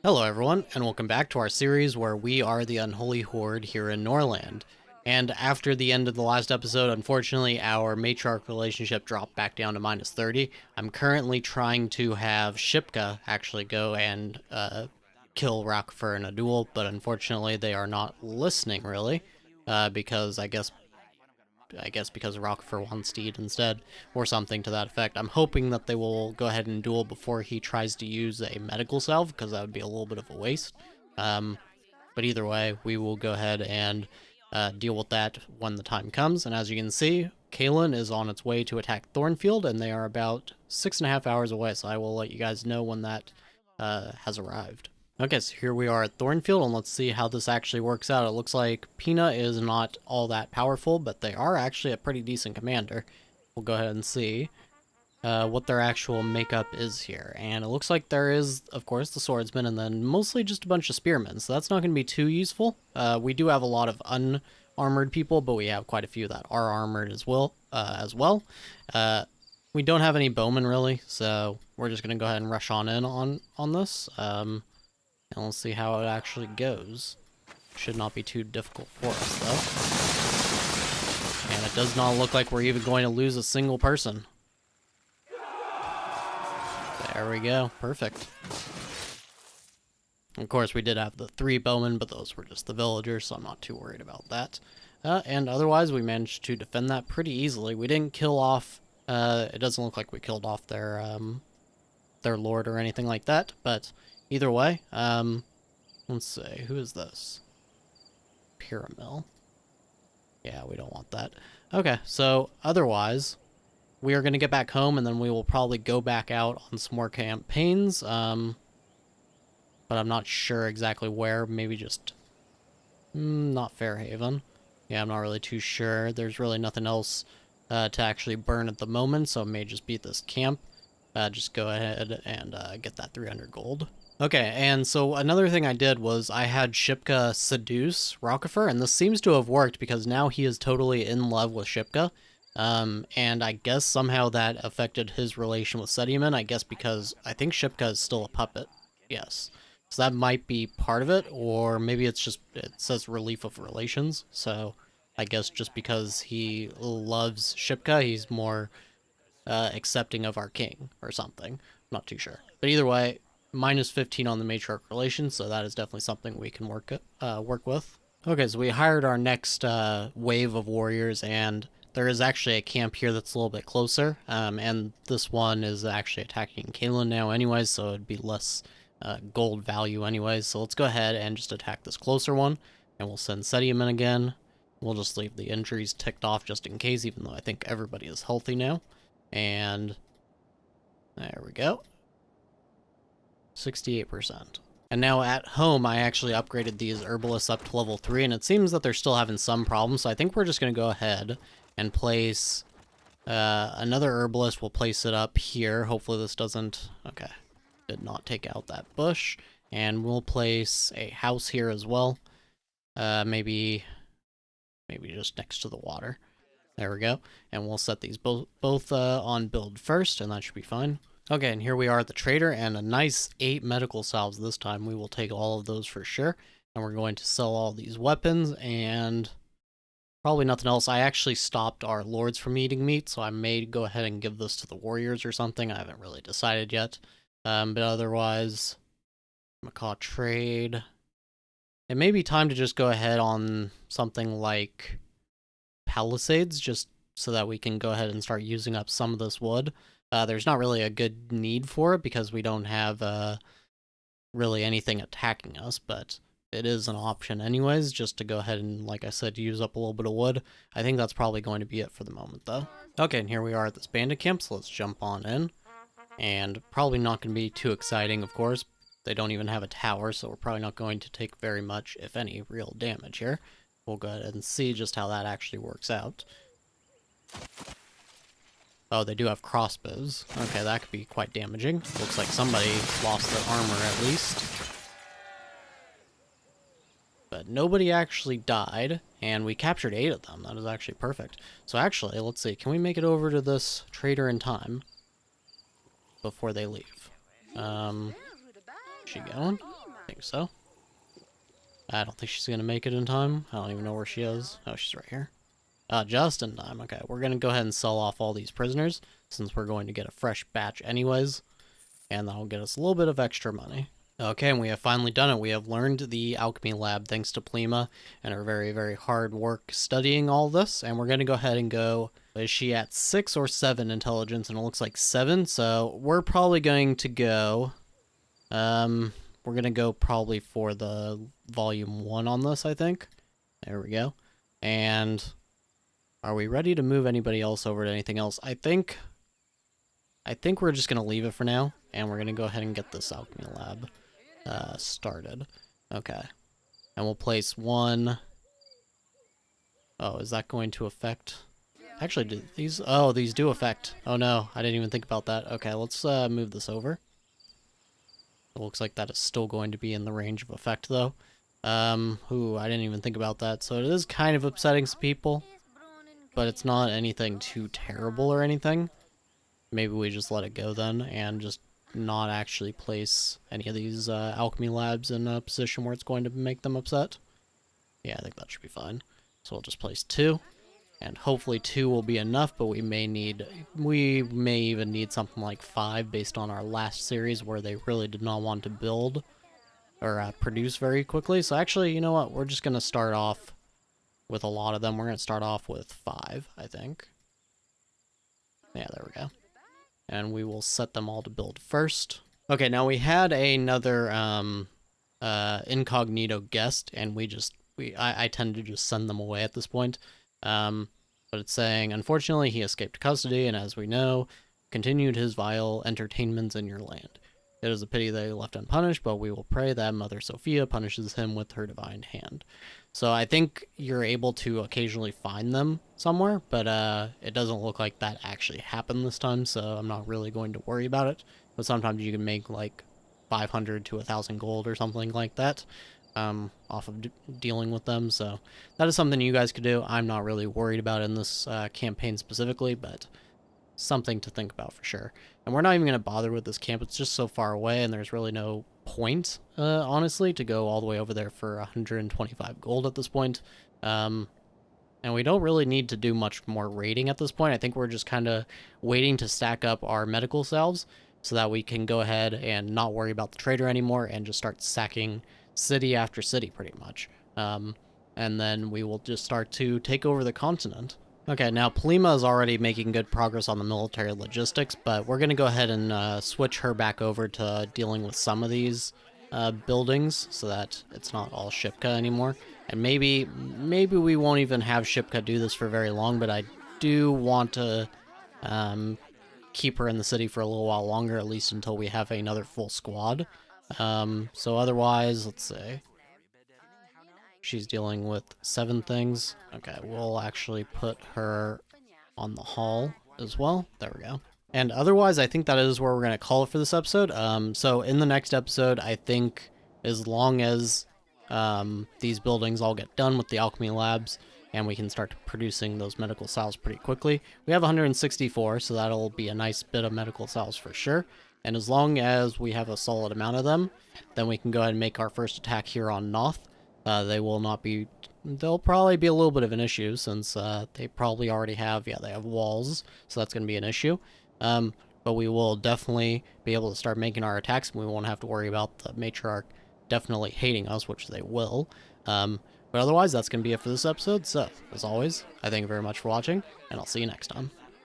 Hello everyone, and welcome back to our series where we are the Unholy Horde here in Norland. And after the end of the last episode, unfortunately, our matriarch relationship dropped back down to -30. I'm currently trying to have Shipka actually go and kill Rockfur in a duel, but unfortunately they are not listening really, because I guess because Rockfur wants to eat instead, or something to that effect. I'm hoping that they will go ahead and duel before he tries to use a medical salve, because that would be a little bit of a waste. But either way, we will go ahead and deal with that when the time comes. And as you can see, Kallin is on its way to attack Thornfield, and they are about 6.5 hours away, so I will let you guys know when that has arrived. Okay, so here we are at Thornfield, and let's see how this actually works out. It looks like Pina is not all that powerful, but they are actually a pretty decent commander. We'll go ahead and see what their actual makeup is here. And it looks like there is, of course, the swordsman, and then mostly just a bunch of spearmen, so that's not going to be too useful. We do have a lot of unarmored people, but we have quite a few that are armored as well. We don't have any bowmen, really, so we're just going to go ahead and rush on in on this. And we'll see how it actually goes. Should not be too difficult for us, though. And it does not look like we're even going to lose a single person. There we go. Perfect. Of course, we did have the 3 bowmen, but those were just the villagers, so I'm not too worried about that. And otherwise, we managed to defend that pretty easily. We didn't kill off... it doesn't look like we killed off their lord or anything like that, but... Either way, let's see, who is this? Pyramil. Yeah, we don't want that. Okay, so otherwise, we are going to get back home, and then we will probably go back out on some more campaigns, but I'm not sure exactly where. Maybe just... not Fairhaven. Yeah, I'm not really too sure. There's really nothing else to actually burn at the moment, so it may just be this camp. Just go ahead and get that 300 gold. Okay, and so another thing I did was I had Shipka seduce Rockefur, and this seems to have worked because now he is totally in love with Shipka. And I guess somehow that affected his relation with Sediman, I guess because I think Shipka is still a puppet. Yes. So that might be part of it, or maybe it's just, it says relief of relations, so I guess just because he loves Shipka, he's more accepting of our king, or something. I'm not too sure. But either way, -15 on the matriarch relations, so that is definitely something we can work with. Okay, so we hired our next wave of warriors, and there is actually a camp here that's a little bit closer, and this one is actually attacking Kallin now anyways, so it'd be less gold value anyways. So let's go ahead and just attack this closer one, and we'll send Sedium in again. We'll just leave the injuries ticked off just in case, even though I think everybody is healthy now. And there we go. 68%. And now at home, I actually upgraded these herbalists up to level 3, and it seems that they're still having some problems, so I think we're just going to go ahead and place another herbalist. We'll place it up here. Hopefully this doesn't... Okay, did not take out that bush. And we'll place a house here as well. Maybe just next to the water. There we go. And we'll set these both on build first, and that should be fine. Okay, and here we are at the trader, and a nice 8 medical salves this time. We will take all of those for sure. And we're going to sell all these weapons, and probably nothing else. I actually stopped our lords from eating meat, so I may go ahead and give this to the warriors or something. I haven't really decided yet. But otherwise, Macaw trade. It may be time to just go ahead on something like palisades, just so that we can go ahead and start using up some of this wood. There's not really a good need for it because we don't have really anything attacking us, but it is an option anyways, just to go ahead and, like I said, use up a little bit of wood. I think that's probably going to be it for the moment, though. Okay, and here we are at this bandit camp, so let's jump on in. And probably not going to be too exciting, of course. They don't even have a tower, so we're probably not going to take very much, if any, real damage here. We'll go ahead and see just how that actually works out. Oh, they do have crossbows. Okay, that could be quite damaging. Looks like somebody lost their armor at least. But nobody actually died, and we captured 8 of them. That is actually perfect. So actually, let's see. Can we make it over to this trader in time before they leave? Is she going? think so. I don't think she's gonna make it in time. I don't even know where she is. Oh, she's right here. Just in time. Okay, we're gonna go ahead and sell off all these prisoners, since we're going to get a fresh batch anyways, and that'll get us a little bit of extra money. Okay, and we have finally done it. We have learned the Alchemy Lab thanks to Plima and her very, very hard work studying all this, and we're gonna go ahead and go... Is she at 6 or 7 intelligence? And it looks like 7, so we're probably going to go... we're gonna go probably for the volume 1 on this, I think. There we go. And are we ready to move anybody else over to anything else? I think we're just gonna leave it for now, and we're gonna go ahead and get this Alchemy Lab started. Okay. And we'll place 1. Oh, is that going to affect... Actually, do these... Oh, these do affect. Oh no, I didn't even think about that. Okay, let's move this over. It looks like that is still going to be in the range of effect, though. Ooh, I didn't even think about that. So it is kind of upsetting some people, but it's not anything too terrible or anything. Maybe we just let it go then, and just not actually place any of these Alchemy Labs in a position where it's going to make them upset. Yeah, I think that should be fine. So we'll just place 2. And hopefully 2 will be enough, but we may even need something like 5 based on our last series where they really did not want to build or produce very quickly. So actually, you know what? We're just going to start off with a lot of them. We're going to start off with 5, I think. Yeah, there we go. And we will set them all to build first. Okay, now we had another incognito guest, and I tend to just send them away at this point. But it's saying, unfortunately, he escaped custody, and as we know, continued his vile entertainments in your land. It is a pity that he left unpunished, but we will pray that Mother Sophia punishes him with her divine hand. So I think you're able to occasionally find them somewhere, but it doesn't look like that actually happened this time, so I'm not really going to worry about it. But sometimes you can make like 500 to 1,000 gold or something like that. Off of dealing with them, so that is something you guys could do. I'm not really worried about in this campaign specifically, but something to think about for sure. And we're not even going to bother with this camp. It's just so far away, and there's really no point, honestly, to go all the way over there for 125 gold at this point. And we don't really need to do much more raiding at this point. I think we're just kind of waiting to stack up our medical salves so that we can go ahead and not worry about the trader anymore and just start sacking city after city, pretty much. And then we will just start to take over the continent. Okay, now Plima is already making good progress on the military logistics, but we're going to go ahead and switch her back over to dealing with some of these buildings so that it's not all Shipka anymore. And maybe we won't even have Shipka do this for very long, but I do want to keep her in the city for a little while longer, at least until we have another full squad. So otherwise, let's see. She's dealing with 7 things. Okay, we'll actually put her on the hall as well. There we go. And otherwise, I think that is where we're going to call it for this episode. So in the next episode, I think as long as these buildings all get done with the Alchemy Labs, and we can start producing those medical cells pretty quickly. We have 164, so that'll be a nice bit of medical cells for sure. And as long as we have a solid amount of them, then we can go ahead and make our first attack here on Noth. They'll probably be a little bit of an issue since they probably already have, they have walls, so that's going to be an issue. But we will definitely be able to start making our attacks, and we won't have to worry about the matriarch definitely hating us, which they will. But otherwise, that's going to be it for this episode. So, as always, I thank you very much for watching, and I'll see you next time.